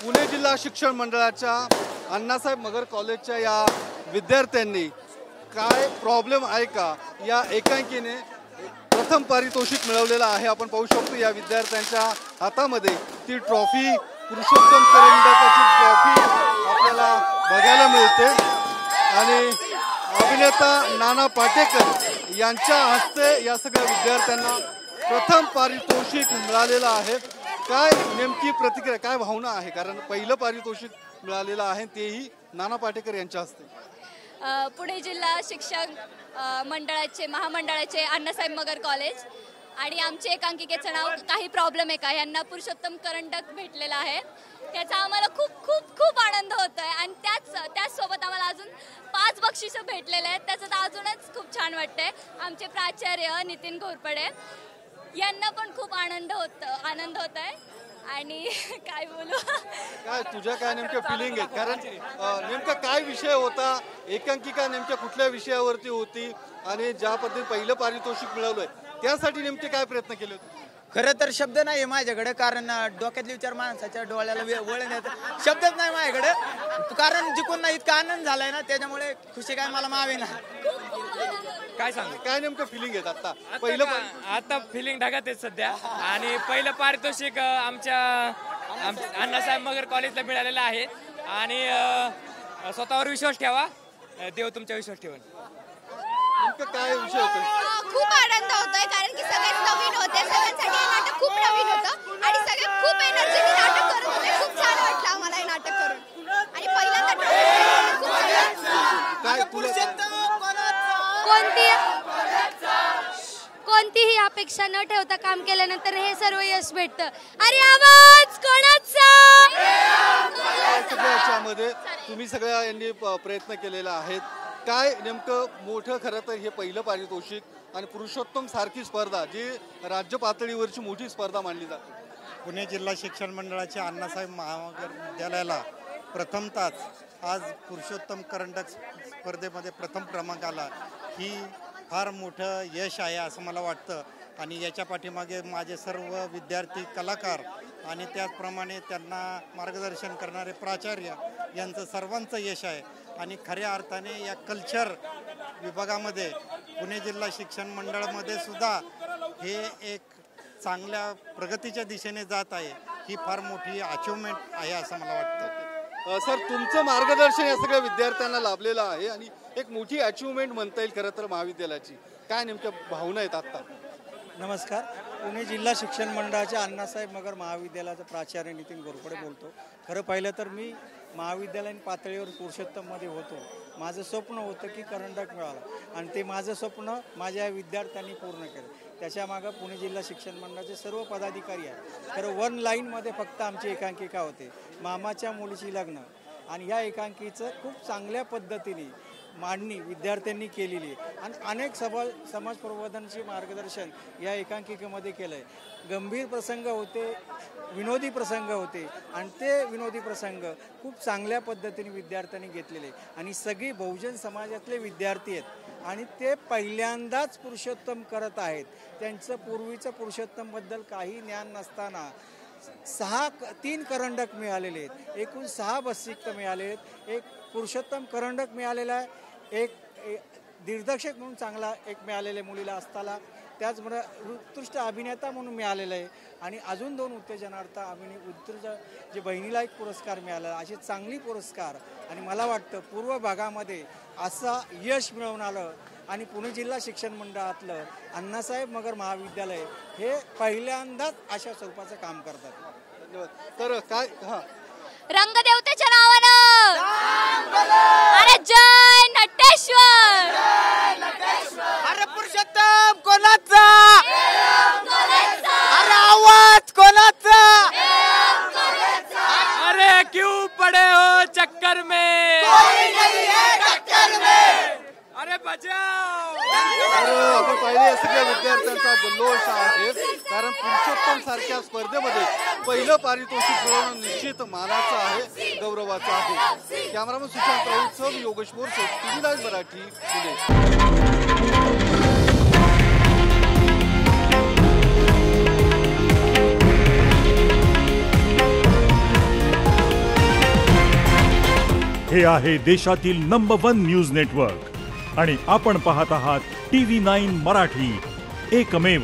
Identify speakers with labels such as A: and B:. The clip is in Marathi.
A: पुणे जिल्हा शिक्षण मंडळाच्या अण्णासाहेब मगर कॉलेजच्या या विद्यार्थ्यांनी काय प्रॉब्लेम आहे का या एकांकीने प्रथम पारितोषिक मिळवलेलं आहे। आपण पाहू शकतो या विद्यार्थ्यांच्या हातामध्ये ती ट्रॉफी, पुरुषोत्तम करंडकाची ट्रॉफी आपल्याला बघायला मिळते आणि अभिनेता नाना पाटेकर यांच्या हस्ते या सगळ्या विद्यार्थ्यांना प्रथम पारितोषिक मिळालेलं आहे। काय नेमकी प्रतिक्रिया, काय भावना आहे, कारण पहिलं पारितोषिक मिळालेलं आहे तेही नाना पाटेकर यांच्या हस्ते।
B: पुणे जिल्हा शिक्षण मंडळाचे महामंडळाचे अण्णासाहेब मगर कॉलेज आणि आमचे एकांकिकेचं नाव काही प्रॉब्लेम आहे का यांना पुरुषोत्तम करंडक भेटलेला आहे। याचा आम्हाला खूप खूप खूप आनंद होत आहे आणि त्याचसोबत आम्हाला अजून 5 बक्षिसं भेटलेले आहेत, त्याचं तर अजूनच खूप छान वाटतंय। आमचे प्राचार्य नितीन घोरपडे यांना पण खूप आनंद होत आहे आणि काय बोलू,
A: काय तुझ्या काय नेमक्या फिलिंग आहेत, कारण नेमका काय विषय होता, एकांकिका नेमक्या कुठल्या विषयावरती होती आणि ज्या पद्धतीने पहिलं पारितोषिक मिळवलंय त्यासाठी नेमके काय प्रयत्न केले होते?
C: खरं तर शब्द नाही माझ्याकडे, कारण डोक्यातले विचार माणसाच्या डोळ्याला वळण येतं, शब्दच नाही माझ्याकडे, कारण जिंकून ना इतका आनंद झालाय ना त्याच्यामुळे खुशी काय मला मावे ना।
D: काय सांगू,
A: काय नेमकं फिलिंग आहेत आता?
D: आता फिलिंग ढगात आहेत सध्या आणि पहिलं पारितोषिक आमच्या अण्णासाहेब मगर कॉलेजला मिळालेलं आहे आणि स्वतःवर विश्वास ठेवा, देव तुमचा विश्वास ठेवा।
A: नेमकं काय विषय होता?
E: खूप आनंद होतोय कारण की सगळेच नवीन होते, सगळ्यांसाठी हे नाटक खूप नवीन होतं आणि सगळे खूप एनर्जीने नाटक करत होते। खूप छान वाटलं आम्हाला हे नाटक करून आणि पहिल्यांदा
A: काय तुला
F: कोणतीही अपेक्षा न ठेवता काम केल्यानंतर हे सर्व यश भेटतं। अरे आवाज कोणाचा?
A: सगळ्याच्यामध्ये तुम्ही सगळ्या यांनी प्रयत्न केलेला आहे। काय नेमकं मोठं, खरं तर हे पहिलं पारितोषिक आणि पुरुषोत्तम सारखी स्पर्धा जी राज्य पातळीवरची मोठी स्पर्धा मानली जाते।
G: पुणे जिल्हा शिक्षण मंडळाच्या अण्णासाहेब महानगर विद्यालयाला प्रथमतःच आज पुरुषोत्तम करंडक स्पर्धेमध्ये प्रथम क्रमांक आला, ही फार मोठं यश आहे असं मला वाटतं आणि याच्या पाठीमागे माझे सर्व विद्यार्थी, कलाकार आणि त्याचप्रमाणे त्यांना मार्गदर्शन करणारे प्राचार्य यांचं सर्वांचं यश आहे आणि खऱ्या अर्थाने या कल्चर विभागामध्ये पुणे जिल्हा शिक्षण मंडळामध्ये सुद्धा हे एक चांगल्या प्रगतीच्या दिशेने जात आहे, ही फार मोठी अचिव्हमेंट आहे असं मला वाटतं।
A: सर, तुमचं मार्गदर्शन या सगळ्या विद्यार्थ्यांना लाभलेलं आहे आणि एक मोठी अचिव्हमेंट म्हणता येईल खरं तर महाविद्यालयाची। काय नेमक्या भावना आहेत आता?
H: नमस्कार, पुणे जिल्हा शिक्षण मंडळाच्या अण्णासाहेब मगर महाविद्यालयाचा प्राचार्य नितीन घोरपडे बोलतो। खरं पाहिलं तर मी महाविद्यालयीन पातळीवर पुरुषोत्तममध्ये होतो। माझं स्वप्न होतं की करंडक मिळालं आणि ते माझं स्वप्न माझ्या विद्यार्थ्यांनी पूर्ण केलं। त्याच्यामागं पुणे जिल्हा शिक्षण मंडळाचे सर्व पदाधिकारी आहेत। खरं 1 लाईनमध्ये फक्त आमची एकांकिका होते, मामाच्या मुलीची लग्न, आणि या एकांकीचं खूप चांगल्या पद्धतीने मांडणी विद्यार्थ्यांनी केलेली आहे आणि अनेक समाज प्रबोधनाचे मार्गदर्शन या एकांकिकेमध्ये केलं आहे। गंभीर प्रसंग होते, विनोदी प्रसंग होते आणि ते विनोदी प्रसंग खूप चांगल्या पद्धतीने विद्यार्थ्यांनी घेतलेले आणि सगळी बहुजन समाजातले विद्यार्थी आहेत आणि ते पहिल्यांदाच पुरुषोत्तम करत आहेत। त्यांचं पूर्वीचं पुरुषोत्तमबद्दल काही ज्ञान नसताना 3 करंडक मिळालेले आहेत, एकूण 6 बक्षिसं मिळाले आहेत, एक पुरुषोत्तम करंडक मिळालेला आहे, एक दिग्दर्शक म्हणून चांगला एक मिळालेल्या मुलीला असताना, त्याचबरोबर उत्कृष्ट अभिनेता म्हणून मिळालेलं आहे आणि अजून 2 उत्तेजनार्थ उत्कृष्ट जे बहिणीला एक पुरस्कार मिळाला, असे चांगली पुरस्कार आणि मला वाटतं पूर्व भागामध्ये असा यश मिळवून आलं आणि पुणे जिल्हा शिक्षण मंडळातलं अण्णासाहेब मगर महाविद्यालय हे पहिल्यांदाच अशा स्वरूपाचं काम करतात।
A: धन्यवाद। तर काय
B: रंगदेवतेच्या नावानं अरे जय नटेश्वर,
C: अरे पुरुषोत्तम कोणाचा, अरे आवाज कोणाचा,
D: अरे क्यों पड़े हो चक्कर में,
C: कोई नहीं है टक्कर में,
D: अरे बचाओ।
A: आपण पाहिले या सगळ्या विद्यार्थ्यांचा जल्लोष आहे, कारण पुरुषोत्तम सारख्या स्पर्धेमध्ये पहिलं पारितोषिक मिळवणं निश्चित मानाचं आहे, गौरवाचं आहे। Cameraman Sushant Raut, Yogesh Morse, TV live Marathi, Pune.
I: हे आहे देशातील नंबर 1 न्यूज नेटवर्क आणि आपण पाहत आहात TV9 मराठी, एकमेव.